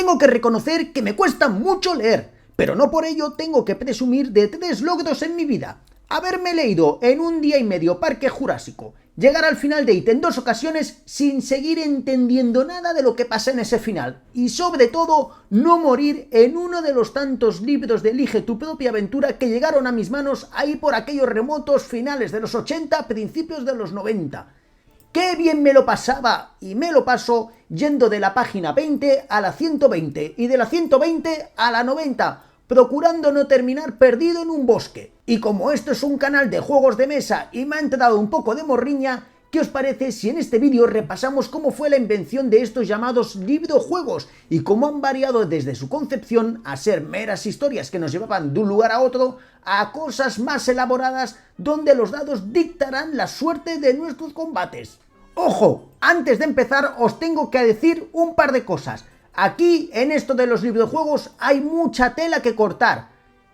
Tengo que reconocer que me cuesta mucho leer, pero no por ello tengo que presumir de 3 logros en mi vida. Haberme leído en 1 día y medio Parque Jurásico, llegar al final de IT en 2 ocasiones sin seguir entendiendo nada de lo que pasa en ese final, y sobre todo no morir en uno de los tantos libros de Elige tu propia aventura que llegaron a mis manos ahí por aquellos remotos finales de los 80, principios de los 90. ¡Qué bien me lo pasaba! Y me lo paso yendo de la página 20 a la 120 y de la 120 a la 90, procurando no terminar perdido en un bosque. Y como esto es un canal de juegos de mesa y me ha entrado un poco de morriña, ¿qué os parece si en este vídeo repasamos cómo fue la invención de estos llamados librojuegos y cómo han variado desde su concepción a ser meras historias que nos llevaban de un lugar a otro a cosas más elaboradas donde los dados dictarán la suerte de nuestros combates? ¡Ojo! Antes de empezar os tengo que decir un par de cosas. Aquí, en esto de los librojuegos, hay mucha tela que cortar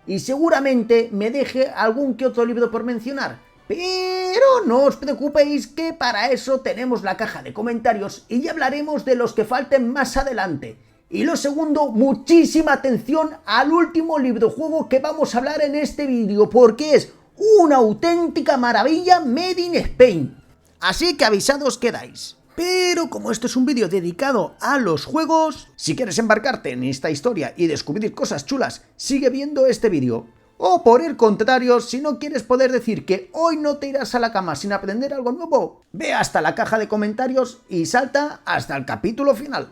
y seguramente me deje algún que otro libro por mencionar. Pero no os preocupéis que para eso tenemos la caja de comentarios y ya hablaremos de los que falten más adelante. Y lo segundo, muchísima atención al último librojuego que vamos a hablar en este vídeo, porque es una auténtica maravilla made in Spain. Así que avisados quedáis. Pero como esto es un vídeo dedicado a los juegos, si quieres embarcarte en esta historia y descubrir cosas chulas, sigue viendo este vídeo. O por el contrario, si no quieres poder decir que hoy no te irás a la cama sin aprender algo nuevo, ve hasta la caja de comentarios y salta hasta el capítulo final.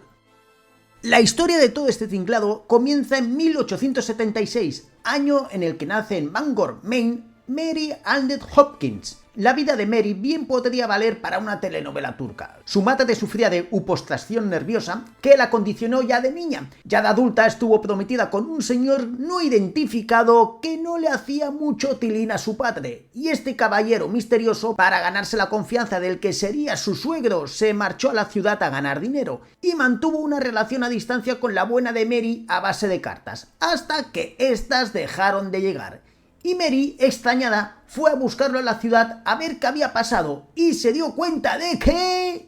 La historia de todo este tinglado comienza en 1876, año en el que nace en Bangor, Maine, Mary Aldeth Hopkins. La vida de Mary bien podría valer para una telenovela turca. Su madre sufría de postración nerviosa que la condicionó ya de niña. Ya de adulta estuvo prometida con un señor no identificado que no le hacía mucho tilín a su padre. Y este caballero misterioso, para ganarse la confianza del que sería su suegro, se marchó a la ciudad a ganar dinero y mantuvo una relación a distancia con la buena de Mary a base de cartas, hasta que éstas dejaron de llegar. Y Mary, extrañada, fue a buscarlo a la ciudad a ver qué había pasado y se dio cuenta de que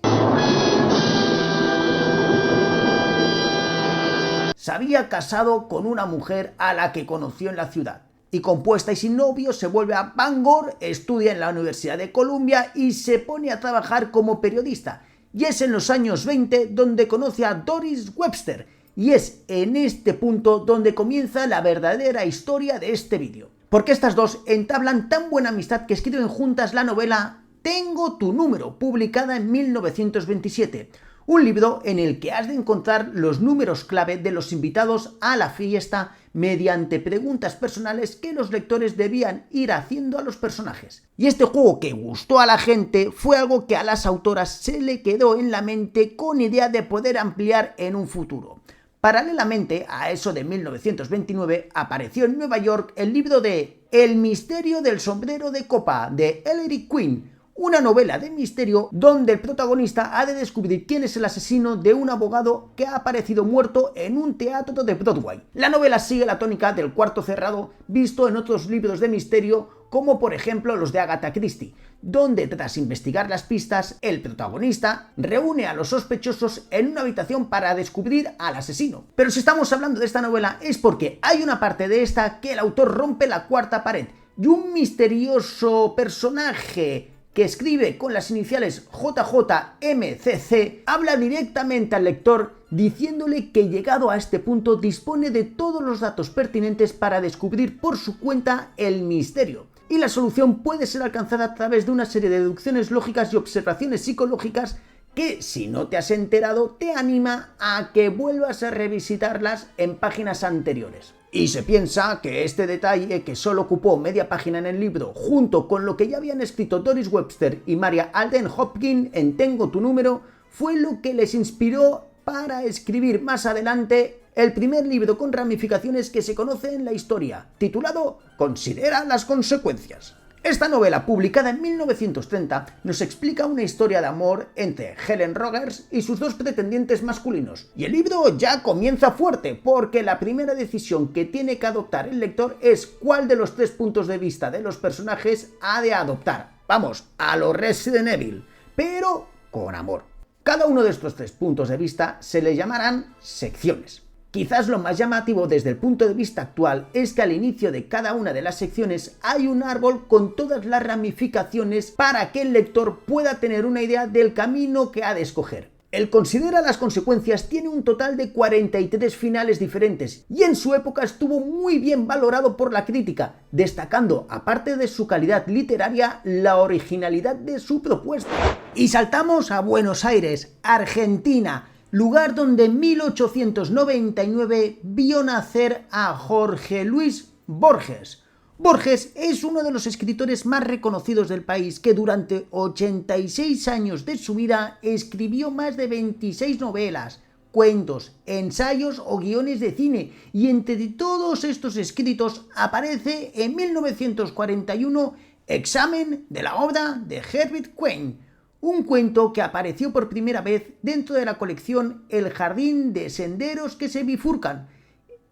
se había casado con una mujer a la que conoció en la ciudad. Y compuesta y sin novio se vuelve a Bangor, estudia en la Universidad de Columbia y se pone a trabajar como periodista. Y es en los años 20 donde conoce a Doris Webster. Y es en este punto donde comienza la verdadera historia de este vídeo. Porque estas dos entablan tan buena amistad que escriben juntas la novela Tengo tu número, publicada en 1927. Un libro en el que has de encontrar los números clave de los invitados a la fiesta mediante preguntas personales que los lectores debían ir haciendo a los personajes. Y este juego que gustó a la gente fue algo que a las autoras se le quedó en la mente con idea de poder ampliar en un futuro. Paralelamente a eso de 1929 apareció en Nueva York el libro de El misterio del sombrero de copa de Ellery Queen, una novela de misterio donde el protagonista ha de descubrir quién es el asesino de un abogado que ha aparecido muerto en un teatro de Broadway. La novela sigue la tónica del cuarto cerrado visto en otros libros de misterio, como por ejemplo los de Agatha Christie, donde tras investigar las pistas, el protagonista reúne a los sospechosos en una habitación para descubrir al asesino. Pero si estamos hablando de esta novela es porque hay una parte de esta que el autor rompe la cuarta pared y un misterioso personaje que escribe con las iniciales JJMCC habla directamente al lector diciéndole que llegado a este punto dispone de todos los datos pertinentes para descubrir por su cuenta el misterio. Y la solución puede ser alcanzada a través de una serie de deducciones lógicas y observaciones psicológicas que, si no te has enterado, te anima a que vuelvas a revisitarlas en páginas anteriores. Y se piensa que este detalle, que solo ocupó media página en el libro, junto con lo que ya habían escrito Doris Webster y Maria Alden Hopkins en Tengo tu número, fue lo que les inspiró para escribir más adelante el primer libro con ramificaciones que se conoce en la historia, titulado Considera las consecuencias. Esta novela, publicada en 1930, nos explica una historia de amor entre Helen Rogers y sus 2 pretendientes masculinos. Y el libro ya comienza fuerte, porque la primera decisión que tiene que adoptar el lector es cuál de los 3 puntos de vista de los personajes ha de adoptar. Vamos, a lo Resident Evil, pero con amor. Cada uno de estos 3 puntos de vista se le llamarán secciones. Quizás lo más llamativo desde el punto de vista actual es que al inicio de cada una de las secciones hay un árbol con todas las ramificaciones para que el lector pueda tener una idea del camino que ha de escoger. El Considera las consecuencias tiene un total de 43 finales diferentes y en su época estuvo muy bien valorado por la crítica, destacando, aparte de su calidad literaria, la originalidad de su propuesta. Y saltamos a Buenos Aires, Argentina, lugar donde en 1899 vio nacer a Jorge Luis Borges. Borges es uno de los escritores más reconocidos del país que durante 86 años de su vida escribió más de 26 novelas, cuentos, ensayos o guiones de cine, y entre todos estos escritos aparece en 1941 Examen de la obra de Herbert Quain, un cuento que apareció por primera vez dentro de la colección El jardín de senderos que se bifurcan.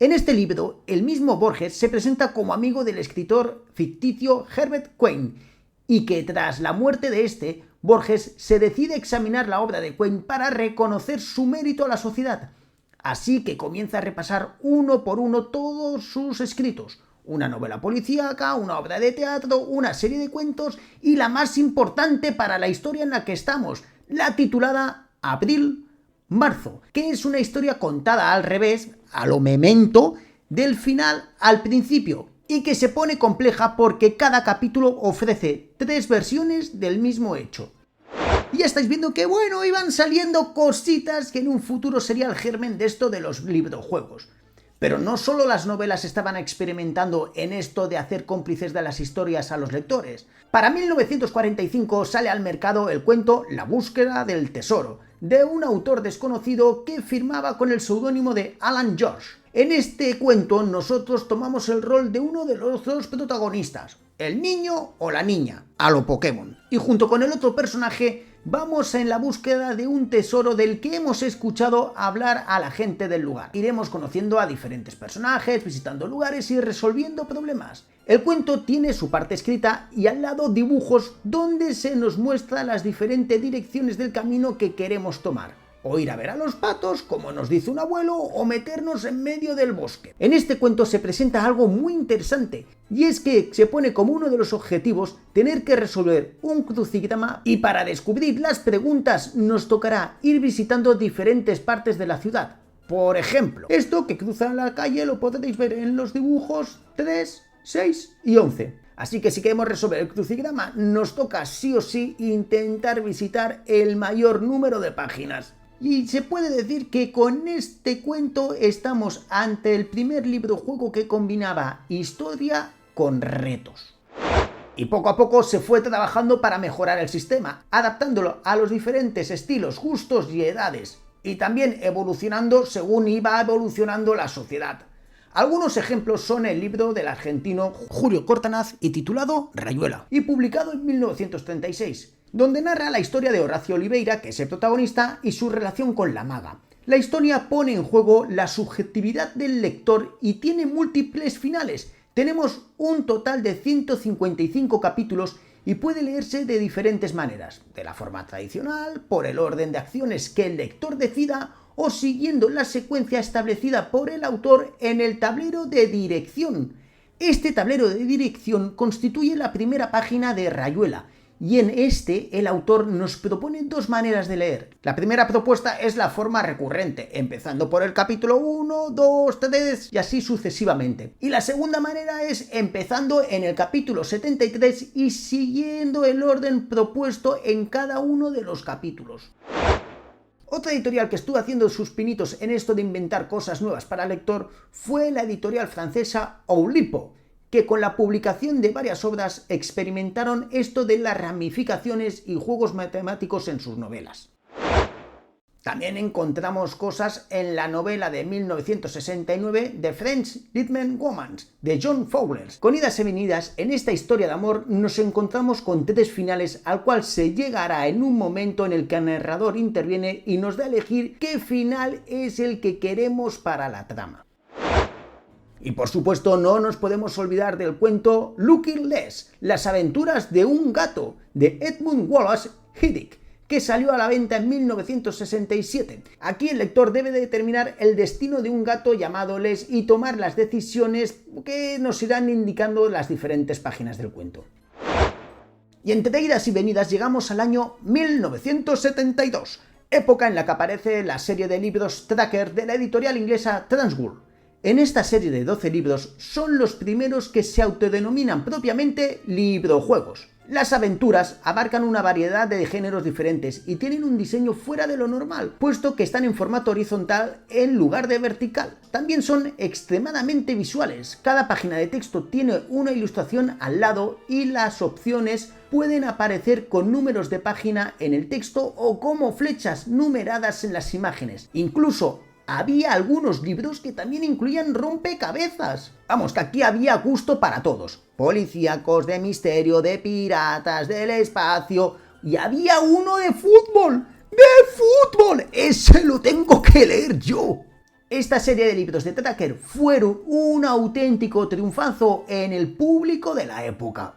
En este libro, el mismo Borges se presenta como amigo del escritor ficticio Herbert Quain, y que tras la muerte de este, Borges se decide examinar la obra de Quain para reconocer su mérito a la sociedad. Así que comienza a repasar uno por uno todos sus escritos, una novela policíaca, una obra de teatro, una serie de cuentos y la más importante para la historia en la que estamos, la titulada Abril-Marzo, que es una historia contada al revés, a lo Memento, del final al principio, y que se pone compleja porque cada capítulo ofrece 3 versiones del mismo hecho. Y ya estáis viendo que bueno, iban saliendo cositas que en un futuro sería el germen de esto de los librojuegos. Pero no solo las novelas estaban experimentando en esto de hacer cómplices de las historias a los lectores. Para 1945 sale al mercado el cuento La búsqueda del tesoro, de un autor desconocido que firmaba con el seudónimo de Alan George. En este cuento nosotros tomamos el rol de uno de los 2 protagonistas, el niño o la niña, a lo Pokémon, y junto con el otro personaje vamos en la búsqueda de un tesoro del que hemos escuchado hablar a la gente del lugar. Iremos conociendo a diferentes personajes, visitando lugares y resolviendo problemas. El cuento tiene su parte escrita y al lado dibujos donde se nos muestra las diferentes direcciones del camino que queremos tomar. O ir a ver a los patos, como nos dice un abuelo, o meternos en medio del bosque. En este cuento se presenta algo muy interesante, y es que se pone como uno de los objetivos tener que resolver un crucigrama, y para descubrir las preguntas nos tocará ir visitando diferentes partes de la ciudad. Por ejemplo, esto que cruza la calle lo podréis ver en los dibujos 3, 6 y 11. Así que si queremos resolver el crucigrama, nos toca sí o sí intentar visitar el mayor número de páginas. Y se puede decir que con este cuento estamos ante el primer librojuego que combinaba historia con retos. Y poco a poco se fue trabajando para mejorar el sistema, adaptándolo a los diferentes estilos, gustos y edades, y también evolucionando según iba evolucionando la sociedad. Algunos ejemplos son el libro del argentino Julio Cortázar y titulado Rayuela, y publicado en 1936. Donde narra la historia de Horacio Oliveira, que es el protagonista, y su relación con la maga. La historia pone en juego la subjetividad del lector y tiene múltiples finales. Tenemos un total de 155 capítulos y puede leerse de diferentes maneras, de la forma tradicional, por el orden de acciones que el lector decida o siguiendo la secuencia establecida por el autor en el tablero de dirección. Este tablero de dirección constituye la primera página de Rayuela, y en este el autor nos propone 2 maneras de leer. La primera propuesta es la forma recurrente, empezando por el capítulo 1, 2, 3 y así sucesivamente. Y la segunda manera es empezando en el capítulo 73 y siguiendo el orden propuesto en cada uno de los capítulos. Otra editorial que estuvo haciendo sus pinitos en esto de inventar cosas nuevas para el lector fue la editorial francesa Oulipo, que con la publicación de varias obras experimentaron esto de las ramificaciones y juegos matemáticos en sus novelas. También encontramos cosas en la novela de 1969 The French Litman Woman de John Fowler. Con idas y venidas, en esta historia de amor nos encontramos con 3 finales al cual se llegará en un momento en el que el narrador interviene y nos da a elegir qué final es el que queremos para la trama. Y por supuesto no nos podemos olvidar del cuento Lucky Les, las aventuras de un gato, de Edmund Wallace Hiddick, que salió a la venta en 1967. Aquí el lector debe determinar el destino de un gato llamado Les y tomar las decisiones que nos irán indicando las diferentes páginas del cuento. Y entre idas y venidas llegamos al año 1972, época en la que aparece la serie de libros Tracker de la editorial inglesa Transworld. En esta serie de 12 libros son los primeros que se autodenominan propiamente librojuegos. Las aventuras abarcan una variedad de géneros diferentes y tienen un diseño fuera de lo normal, puesto que están en formato horizontal en lugar de vertical. También son extremadamente visuales. Cada página de texto tiene una ilustración al lado y las opciones pueden aparecer con números de página en el texto o como flechas numeradas en las imágenes. Incluso había algunos libros que también incluían rompecabezas. Vamos, que aquí había gusto para todos. Policíacos, de misterio, de piratas, del espacio... Y había uno de fútbol. ¡De fútbol! ¡Ese lo tengo que leer yo! Esta serie de libros de Tracker fueron un auténtico triunfazo en el público de la época.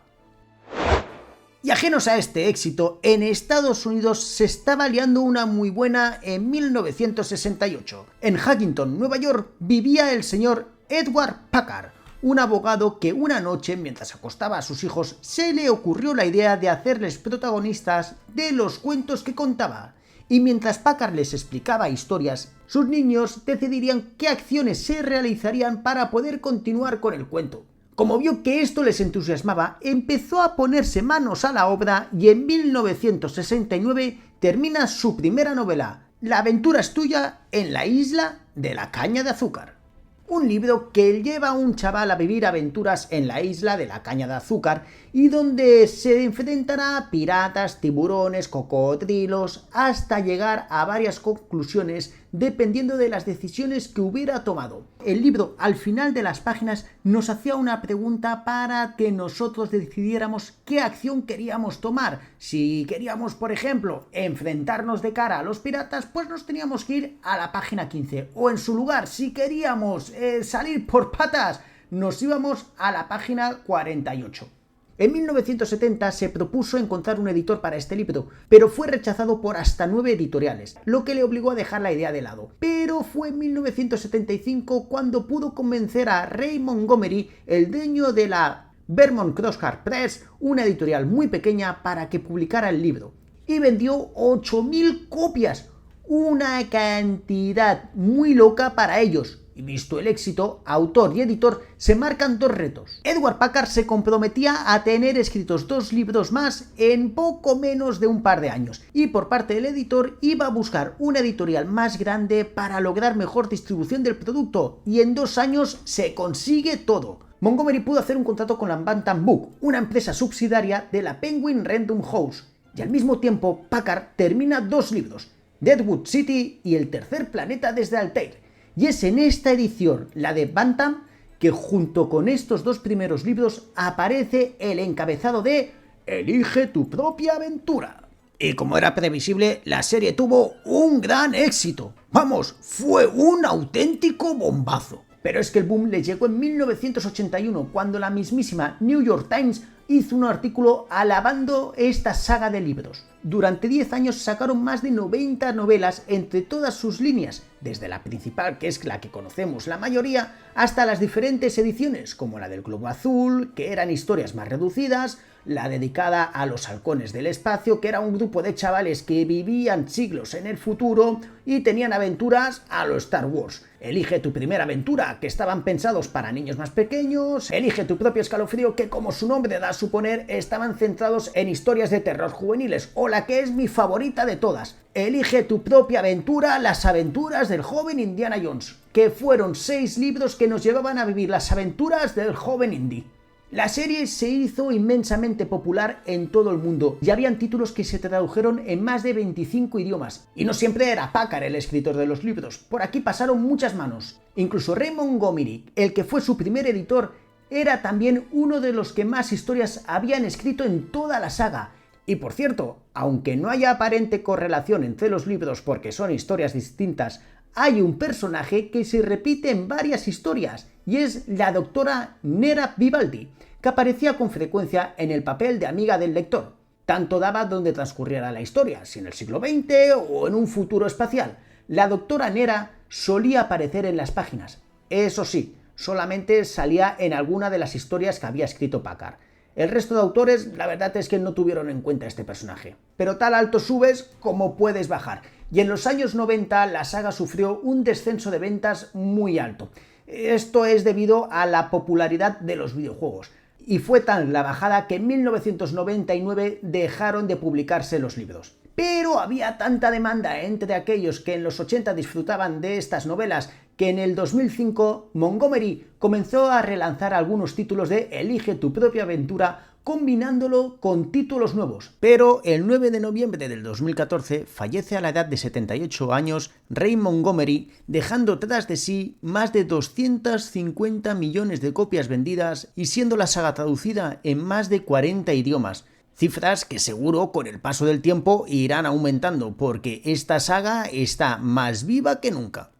Y ajenos a este éxito, en Estados Unidos se estaba liando una muy buena en 1968. En Huntington, Nueva York, vivía el señor Edward Packard, un abogado que una noche, mientras acostaba a sus hijos, se le ocurrió la idea de hacerles protagonistas de los cuentos que contaba. Y mientras Packard les explicaba historias, sus niños decidirían qué acciones se realizarían para poder continuar con el cuento. Como vio que esto les entusiasmaba, empezó a ponerse manos a la obra y en 1969 termina su primera novela, La aventura es tuya en la isla de la caña de azúcar. Un libro que lleva a un chaval a vivir aventuras en la isla de la caña de azúcar y donde se enfrentará a piratas, tiburones, cocodrilos, hasta llegar a varias conclusiones dependiendo de las decisiones que hubiera tomado. El libro, al final de las páginas, nos hacía una pregunta para que nosotros decidiéramos qué acción queríamos tomar. Si queríamos, por ejemplo, enfrentarnos de cara a los piratas, pues nos teníamos que ir a la página 15. O en su lugar, si queríamos salir por patas, nos íbamos a la página 48. En 1970 se propuso encontrar un editor para este libro, pero fue rechazado por hasta 9 editoriales, lo que le obligó a dejar la idea de lado. Pero fue en 1975 cuando pudo convencer a Ray Montgomery, el dueño de la Vermont Crosshair Press, una editorial muy pequeña, para que publicara el libro. Y vendió 8.000 copias, una cantidad muy loca para ellos. Y visto el éxito, autor y editor se marcan 2 retos. Edward Packard se comprometía a tener escritos 2 libros más en poco menos de un par de años, y por parte del editor iba a buscar una editorial más grande para lograr mejor distribución del producto, y en 2 años se consigue todo. Montgomery pudo hacer un contrato con la Bantam Book, una empresa subsidiaria de la Penguin Random House, y al mismo tiempo Packard termina 2 libros, Deadwood City y El tercer planeta desde Altair. Y es en esta edición, la de Bantam, que junto con estos 2 primeros libros aparece el encabezado de Elige tu propia aventura. Y como era previsible, la serie tuvo un gran éxito. Vamos, fue un auténtico bombazo. Pero es que el boom le llegó en 1981, cuando la mismísima New York Times hizo un artículo alabando esta saga de libros. Durante 10 años sacaron más de 90 novelas entre todas sus líneas, desde la principal, que es la que conocemos la mayoría, hasta las diferentes ediciones, como la del Globo Azul, que eran historias más reducidas, la dedicada a los halcones del espacio, que era un grupo de chavales que vivían siglos en el futuro y tenían aventuras a lo Star Wars. Elige tu primera aventura, que estaban pensados para niños más pequeños. Elige tu propio escalofrío, que como su nombre da a suponer, estaban centrados en historias de terror juveniles. O la que es mi favorita de todas, Elige tu propia aventura, las aventuras del joven Indiana Jones, que fueron 6 libros que nos llevaban a vivir las aventuras del joven Indy. La serie se hizo inmensamente popular en todo el mundo y habían títulos que se tradujeron en más de 25 idiomas. Y no siempre era Packard el escritor de los libros, por aquí pasaron muchas manos. Incluso Ray Montgomery, el que fue su primer editor, era también uno de los que más historias habían escrito en toda la saga. Y por cierto, aunque no haya aparente correlación entre los libros porque son historias distintas, hay un personaje que se repite en varias historias, y es la doctora Nera Vivaldi, que aparecía con frecuencia en el papel de amiga del lector. tanto daba donde transcurriera la historia, si en el siglo XX o en un futuro espacial. La doctora Nera solía aparecer en las páginas. Eso sí, solamente salía en alguna de las historias que había escrito Packard. El resto de autores, la verdad es que no tuvieron en cuenta este personaje. Pero tal alto subes como puedes bajar. Y en los años 90 la saga sufrió un descenso de ventas muy alto. Esto es debido a la popularidad de los videojuegos. Y fue tal la bajada que en 1999 dejaron de publicarse los libros. Pero había tanta demanda entre aquellos que en los 80 disfrutaban de estas novelas que en el 2005 Montgomery comenzó a relanzar algunos títulos de Elige tu propia aventura combinándolo con títulos nuevos. Pero el 9 de noviembre del 2014 fallece a la edad de 78 años Ray Montgomery, dejando tras de sí más de 250 millones de copias vendidas y siendo la saga traducida en más de 40 idiomas. Cifras que seguro con el paso del tiempo irán aumentando porque esta saga está más viva que nunca.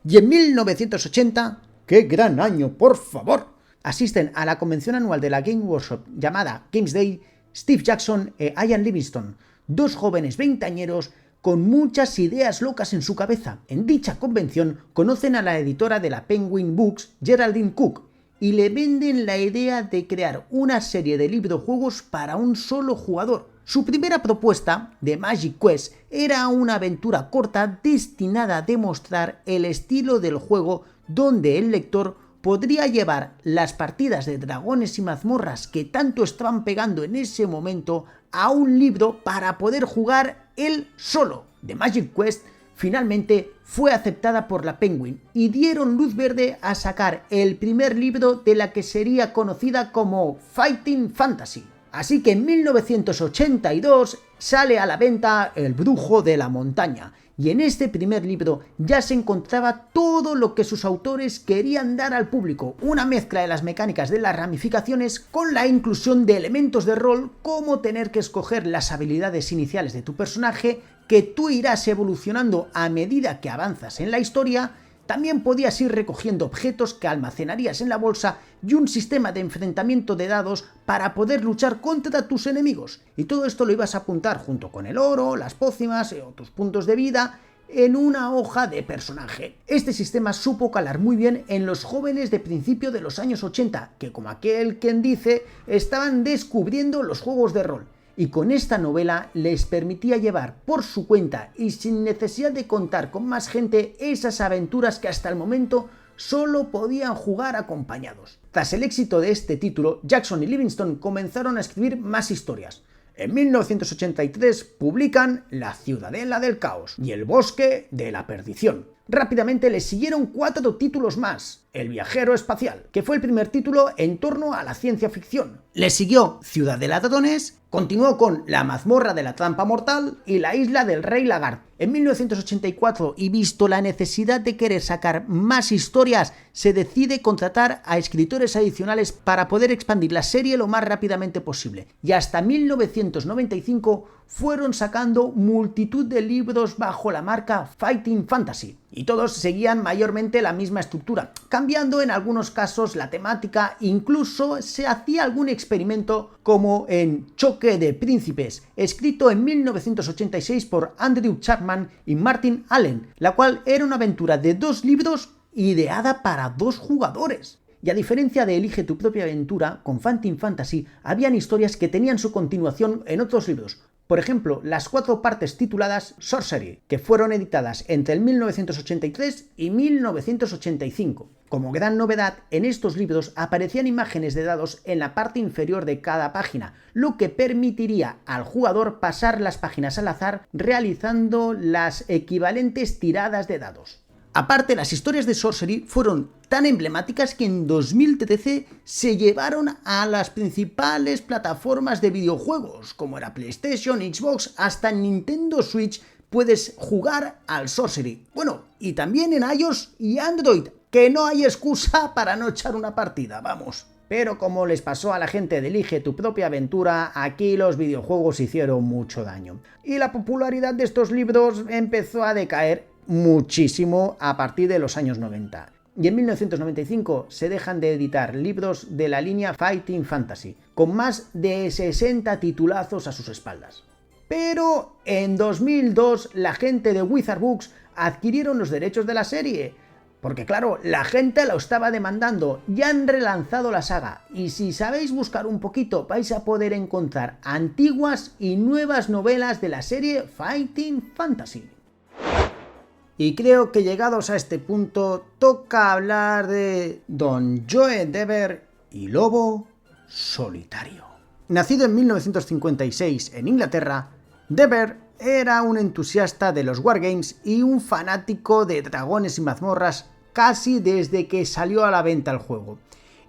Y en 1980, ¡qué gran año, por favor!, asisten a la convención anual de la Game Workshop llamada Games Day Steve Jackson e Ian Livingstone, dos jóvenes veinteañeros con muchas ideas locas en su cabeza. En dicha convención conocen a la editora de la Penguin Books, Geraldine Cook, y le venden la idea de crear una serie de videojuegos para un solo jugador. Su primera propuesta, The Magic Quest, era una aventura corta destinada a demostrar el estilo del juego donde el lector podría llevar las partidas de dragones y mazmorras que tanto estaban pegando en ese momento a un libro para poder jugar él solo. The Magic Quest finalmente fue aceptada por la Penguin y dieron luz verde a sacar el primer libro de la que sería conocida como Fighting Fantasy. Así que en 1982 sale a la venta El Brujo de la Montaña, y en este primer libro ya se encontraba todo lo que sus autores querían dar al público, una mezcla de las mecánicas de las ramificaciones con la inclusión de elementos de rol como tener que escoger las habilidades iniciales de tu personaje que tú irás evolucionando a medida que avanzas en la historia. También podías ir recogiendo objetos que almacenarías en la bolsa y un sistema de enfrentamiento de dados para poder luchar contra tus enemigos. Y todo esto lo ibas a apuntar junto con el oro, las pócimas o tus puntos de vida en una hoja de personaje. Este sistema supo calar muy bien en los jóvenes de principio de los años 80, que como aquel quien dice, estaban descubriendo los juegos de rol. Y con esta novela les permitía llevar por su cuenta y sin necesidad de contar con más gente esas aventuras que hasta el momento solo podían jugar acompañados. Tras el éxito de este título, Jackson y Livingstone comenzaron a escribir más historias. En 1983 publican La Ciudadela del Caos y El Bosque de la Perdición. Rápidamente le siguieron 4 títulos más. El Viajero Espacial, que fue el primer título en torno a la ciencia ficción. Le siguió Ciudad de Ladrones, continuó con La Mazmorra de la Trampa Mortal y La Isla del Rey Lagarto. En 1984, y visto la necesidad de querer sacar más historias, se decide contratar a escritores adicionales para poder expandir la serie lo más rápidamente posible. Y hasta 1995 fueron sacando multitud de libros bajo la marca Fighting Fantasy. Y todos seguían mayormente la misma estructura, cambiando en algunos casos la temática, incluso se hacía algún experimento como en Choque de Príncipes, escrito en 1986 por Andrew Chapman y Martin Allen, la cual era una aventura de 2 libros ideada para 2 jugadores. Y a diferencia de Elige tu propia aventura, con Fighting Fantasy habían historias que tenían su continuación en otros libros. Por ejemplo, las 4 partes tituladas Sorcery, que fueron editadas entre el 1983 y 1985. Como gran novedad, en estos libros aparecían imágenes de dados en la parte inferior de cada página, lo que permitiría al jugador pasar las páginas al azar realizando las equivalentes tiradas de dados. Aparte, las historias de Sorcery fueron tan emblemáticas que en 2013 se llevaron a las principales plataformas de videojuegos, como era PlayStation, Xbox, hasta Nintendo Switch puedes jugar al Sorcery. Bueno, y también en iOS y Android, que no hay excusa para no echar una partida, vamos. Pero como les pasó a la gente de Elige tu propia aventura, aquí los videojuegos hicieron mucho daño. Y la popularidad de estos libros empezó a decaer muchísimo a partir de los años 90. y en 1995 se dejan de editar libros de la línea Fighting Fantasy, con más de 60 titulazos a sus espaldas. Pero en 2002 la gente de Wizard Books adquirieron los derechos de la serie, porque claro, la gente lo estaba demandando y han relanzado la saga, y si sabéis buscar un poquito vais a poder encontrar antiguas y nuevas novelas de la serie Fighting Fantasy. Y creo que llegados a este punto toca hablar de Don Joe Dever y Lobo Solitario. Nacido en 1956 en Inglaterra, Dever era un entusiasta de los wargames y un fanático de dragones y mazmorras casi desde que salió a la venta el juego.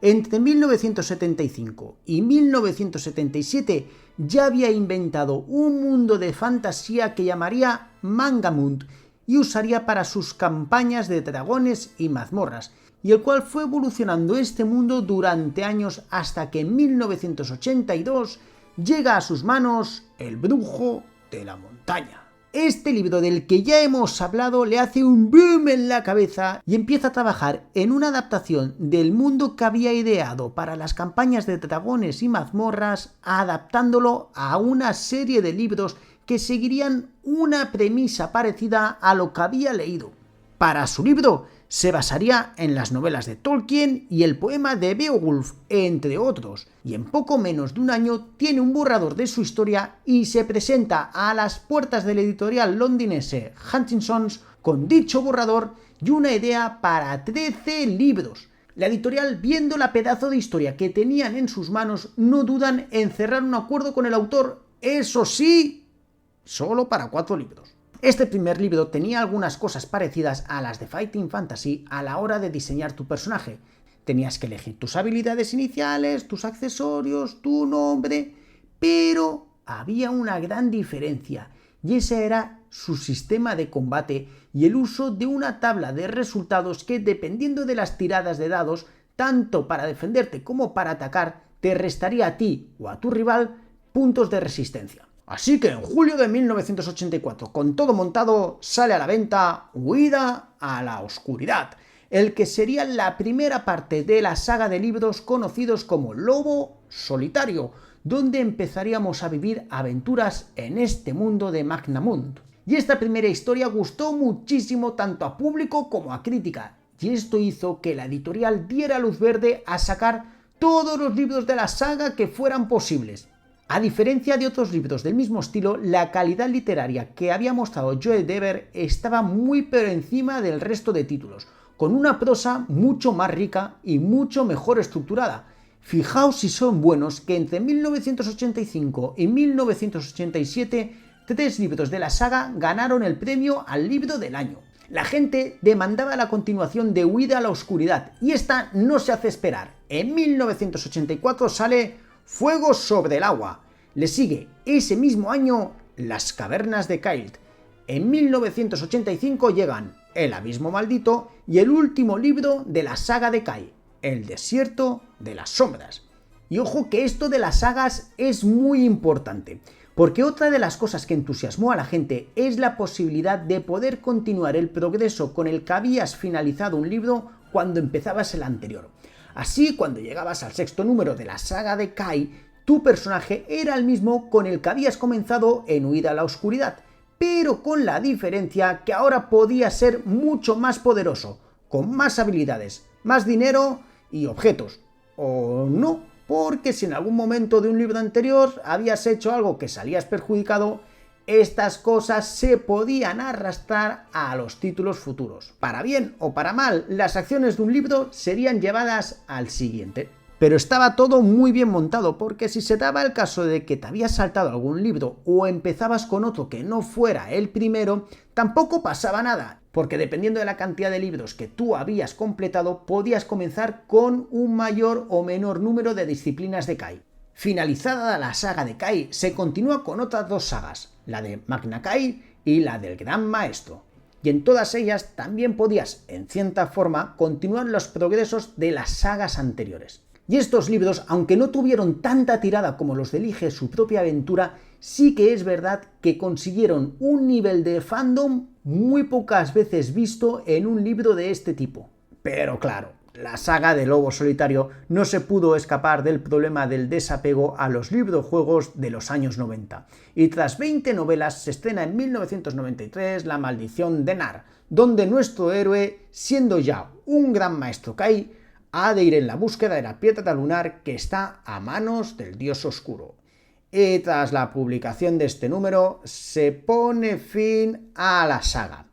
Entre 1975 y 1977 ya había inventado un mundo de fantasía que llamaría Mangamund y usaría para sus campañas de dragones y mazmorras, y el cual fue evolucionando este mundo durante años hasta que en 1982 llega a sus manos El Brujo de la Montaña. Este libro del que ya hemos hablado le hace un boom en la cabeza y empieza a trabajar en una adaptación del mundo que había ideado para las campañas de dragones y mazmorras, adaptándolo a una serie de libros que seguirían una premisa parecida a lo que había leído. Para su libro se basaría en las novelas de Tolkien y el poema de Beowulf, entre otros, y en poco menos de un año tiene un borrador de su historia y se presenta a las puertas del editorial londinense Hutchinson's con dicho borrador y una idea para 13 libros. La editorial, viendo la pedazo de historia que tenían en sus manos, no dudan en cerrar un acuerdo con el autor, eso sí, solo para 4 libros. Este primer libro tenía algunas cosas parecidas a las de Fighting Fantasy a la hora de diseñar tu personaje. Tenías que elegir tus habilidades iniciales, tus accesorios, tu nombre, pero había una gran diferencia, y ese era su sistema de combate y el uso de una tabla de resultados que, dependiendo de las tiradas de dados, tanto para defenderte como para atacar, te restaría a ti o a tu rival puntos de resistencia. Así que en julio de 1984, con todo montado, sale a la venta Huida a la Oscuridad, el que sería la primera parte de la saga de libros conocidos como Lobo Solitario, donde empezaríamos a vivir aventuras en este mundo de Magnamund. Y esta primera historia gustó muchísimo tanto a público como a crítica, y esto hizo que la editorial diera luz verde a sacar todos los libros de la saga que fueran posibles. A diferencia de otros libros del mismo estilo, la calidad literaria que había mostrado Joe Dever estaba muy por encima del resto de títulos, con una prosa mucho más rica y mucho mejor estructurada. Fijaos si son buenos que entre 1985 y 1987 3 libros de la saga ganaron el premio al libro del año. La gente demandaba la continuación de Huida a la Oscuridad y esta no se hace esperar. En 1984 sale Fuego sobre el agua. Le sigue ese mismo año Las cavernas de Kaild. En 1985 llegan El abismo maldito y el último libro de la saga de Kai, El desierto de las sombras. Y ojo que esto de las sagas es muy importante, porque otra de las cosas que entusiasmó a la gente es la posibilidad de poder continuar el progreso con el que habías finalizado un libro cuando empezabas el anterior. Así, cuando llegabas al 6º número de la saga de Kai, tu personaje era el mismo con el que habías comenzado en Huida a la Oscuridad, pero con la diferencia que ahora podía ser mucho más poderoso, con más habilidades, más dinero y objetos. O no, porque si en algún momento de un libro anterior habías hecho algo que salías perjudicado, estas cosas se podían arrastrar a los títulos futuros. Para bien o para mal, las acciones de un libro serían llevadas al siguiente. Pero estaba todo muy bien montado, porque si se daba el caso de que te habías saltado algún libro o empezabas con otro que no fuera el primero, tampoco pasaba nada, porque dependiendo de la cantidad de libros que tú habías completado, podías comenzar con un mayor o menor número de disciplinas de Kai. Finalizada la saga de Kai, se continúa con otras 2 sagas, la de Magna Kai y la del Gran Maestro. Y en todas ellas también podías, en cierta forma, continuar los progresos de las sagas anteriores. Y estos libros, aunque no tuvieron tanta tirada como los de Elige su propia aventura, sí que es verdad que consiguieron un nivel de fandom muy pocas veces visto en un libro de este tipo. Pero claro, la saga de Lobo Solitario no se pudo escapar del problema del desapego a los librojuegos de los años 90. Y tras 20 novelas se estrena en 1993 La Maldición de Nar, donde nuestro héroe, siendo ya un gran maestro Kai, ha de ir en la búsqueda de la piedra lunar que está a manos del dios oscuro. Y tras la publicación de este número se pone fin a la saga.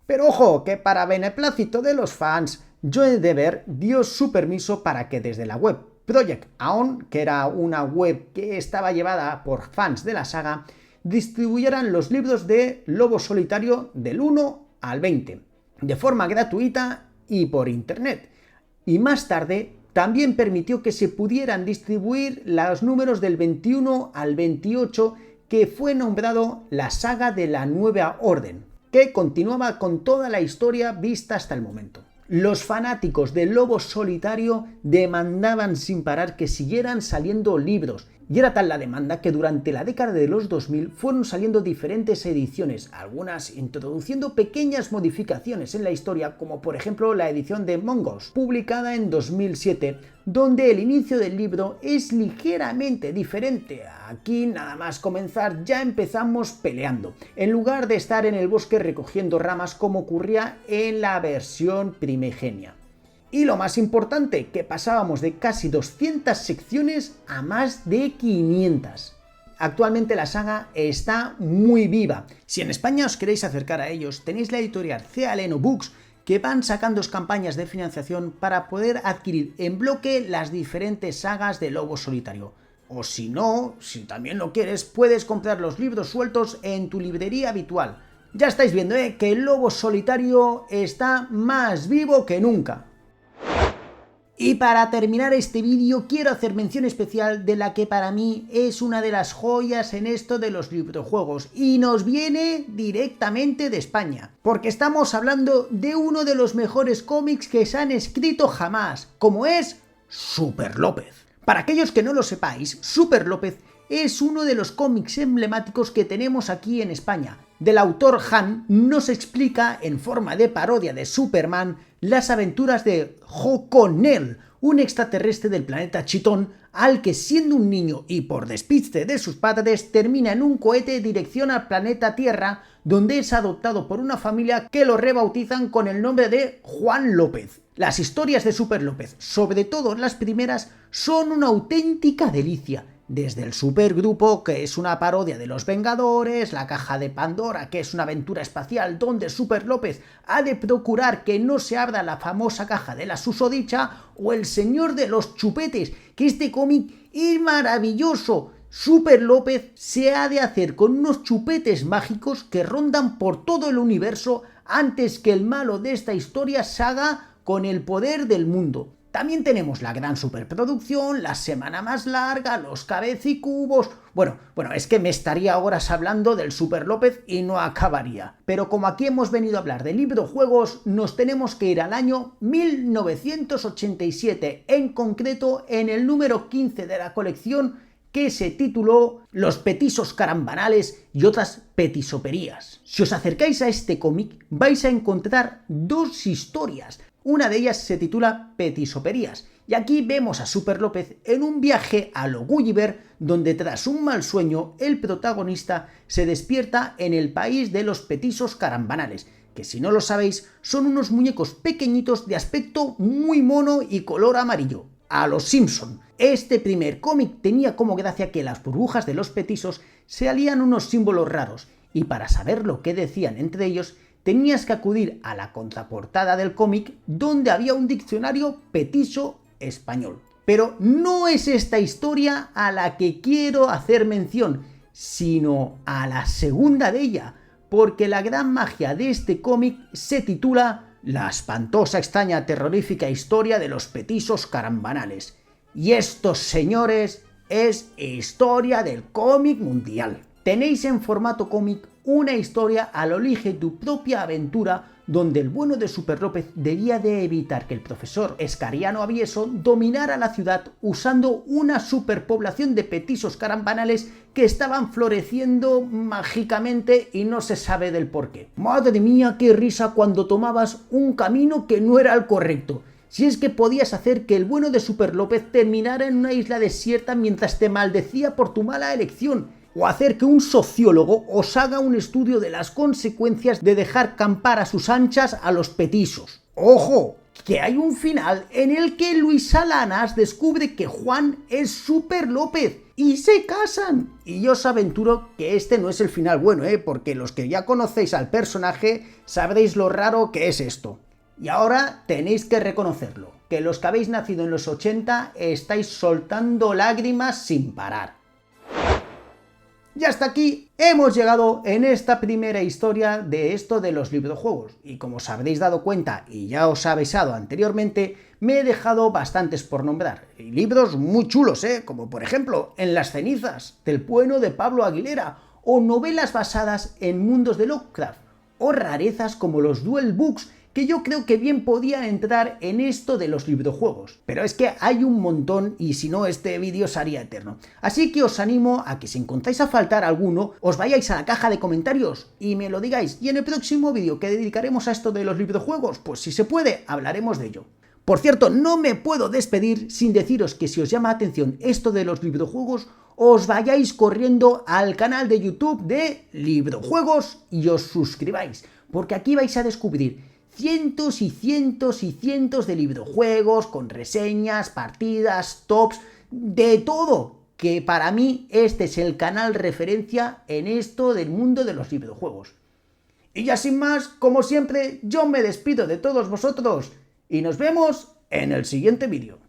Pero ojo, que para beneplácito de los fans, Joe Dever dio su permiso para que desde la web Project Aon, que era una web que estaba llevada por fans de la saga, distribuyeran los libros de Lobo Solitario del 1 al 20, de forma gratuita y por internet. Y más tarde también permitió que se pudieran distribuir los números del 21 al 28, que fue nombrado la saga de la Nueva Orden, que continuaba con toda la historia vista hasta el momento. Los fanáticos del Lobo Solitario demandaban sin parar que siguieran saliendo libros, y era tal la demanda que durante la década de los 2000 fueron saliendo diferentes ediciones, algunas introduciendo pequeñas modificaciones en la historia, como por ejemplo la edición de Mongos, publicada en 2007, donde el inicio del libro es ligeramente diferente. Aquí nada más comenzar ya empezamos peleando, en lugar de estar en el bosque recogiendo ramas como ocurría en la versión primigenia. Y lo más importante, que pasábamos de casi 200 secciones a más de 500. Actualmente la saga está muy viva. Si en España os queréis acercar a ellos, tenéis la editorial Cealeno Books, que van sacando campañas de financiación para poder adquirir en bloque las diferentes sagas de Lobo Solitario. O si no, si también lo quieres, puedes comprar los libros sueltos en tu librería habitual. Ya estáis viendo, que el Lobo Solitario está más vivo que nunca. Y para terminar este vídeo quiero hacer mención especial de la que para mí es una de las joyas en esto de los librojuegos, y nos viene directamente de España, porque estamos hablando de uno de los mejores cómics que se han escrito jamás, como es Super López. Para aquellos que no lo sepáis, Super López es uno de los cómics emblemáticos que tenemos aquí en España. Del autor Han nos explica, en forma de parodia de Superman, las aventuras de Joconel, un extraterrestre del planeta Chitón, al que siendo un niño y por despiste de sus padres termina en un cohete dirección al planeta Tierra, donde es adoptado por una familia que lo rebautizan con el nombre de Juan López. Las historias de Super López, sobre todo las primeras, son una auténtica delicia. Desde el Supergrupo, que es una parodia de Los Vengadores, la Caja de Pandora, que es una aventura espacial donde Super López ha de procurar que no se abra la famosa caja de la susodicha, o El Señor de los Chupetes, que este cómic es maravilloso. Super López se ha de hacer con unos chupetes mágicos que rondan por todo el universo antes que el malo de esta historia se haga con el poder del mundo. También tenemos la gran superproducción, la semana más larga, los cabecicubos... Bueno, es que me estaría horas hablando del Super López y no acabaría. Pero como aquí hemos venido a hablar de librojuegos, nos tenemos que ir al año 1987, en concreto en el número 15 de la colección, que se tituló Los Petisos Carambanales y otras petisoperías. Si os acercáis a este cómic, vais a encontrar dos historias. Una de ellas se titula Petisoperías, y aquí vemos a Super López en un viaje a lo Gulliver, donde tras un mal sueño el protagonista se despierta en el país de los petisos carambanales, que si no lo sabéis son unos muñecos pequeñitos de aspecto muy mono y color amarillo, a los Simpson. Este primer cómic tenía como gracia que las burbujas de los petisos se salían unos símbolos raros, y para saber lo que decían entre ellos tenías que acudir a la contraportada del cómic, donde había un diccionario petiso español. Pero no es esta historia a la que quiero hacer mención, sino a la segunda de ella, porque la gran magia de este cómic se titula La espantosa, extraña, terrorífica historia de los petisos carambanales. Y esto, señores, es historia del cómic mundial. Tenéis en formato cómic una historia al elige tu propia aventura, donde el bueno de Super López debía de evitar que el profesor Escariano Avieso dominara la ciudad usando una superpoblación de petisos carampanales que estaban floreciendo mágicamente y no se sabe del porqué. Madre mía, qué risa cuando tomabas un camino que no era el correcto. Si es que podías hacer que el bueno de Super López terminara en una isla desierta mientras te maldecía por tu mala elección, o hacer que un sociólogo os haga un estudio de las consecuencias de dejar campar a sus anchas a los petisos. ¡Ojo! Que hay un final en el que Luis Alanas descubre que Juan es Super López y se casan. Y yo os aventuro que este no es el final bueno, porque los que ya conocéis al personaje sabréis lo raro que es esto. Y ahora tenéis que reconocerlo, que los que habéis nacido en los 80 estáis soltando lágrimas sin parar. Y hasta aquí hemos llegado en esta primera historia de esto de los videojuegos. Y como os habréis dado cuenta y ya os he avisado anteriormente, me he dejado bastantes por nombrar. Y libros muy chulos, como por ejemplo En las cenizas, del bueno de Pablo Aguilera, o novelas basadas en mundos de Lovecraft, o rarezas como los Duel Books, que yo creo que bien podía entrar en esto de los videojuegos. Pero es que hay un montón y si no este vídeo sería eterno. Así que os animo a que si encontráis a faltar alguno, os vayáis a la caja de comentarios y me lo digáis. Y en el próximo vídeo que dedicaremos a esto de los videojuegos, pues si se puede, hablaremos de ello. Por cierto, no me puedo despedir sin deciros que si os llama la atención esto de los videojuegos, os vayáis corriendo al canal de YouTube de Librojuegos y os suscribáis, porque aquí vais a descubrir cientos y cientos y cientos de videojuegos con reseñas, partidas, tops, de todo, que para mí este es el canal referencia en esto del mundo de los videojuegos. Y ya sin más, como siempre, yo me despido de todos vosotros y nos vemos en el siguiente vídeo.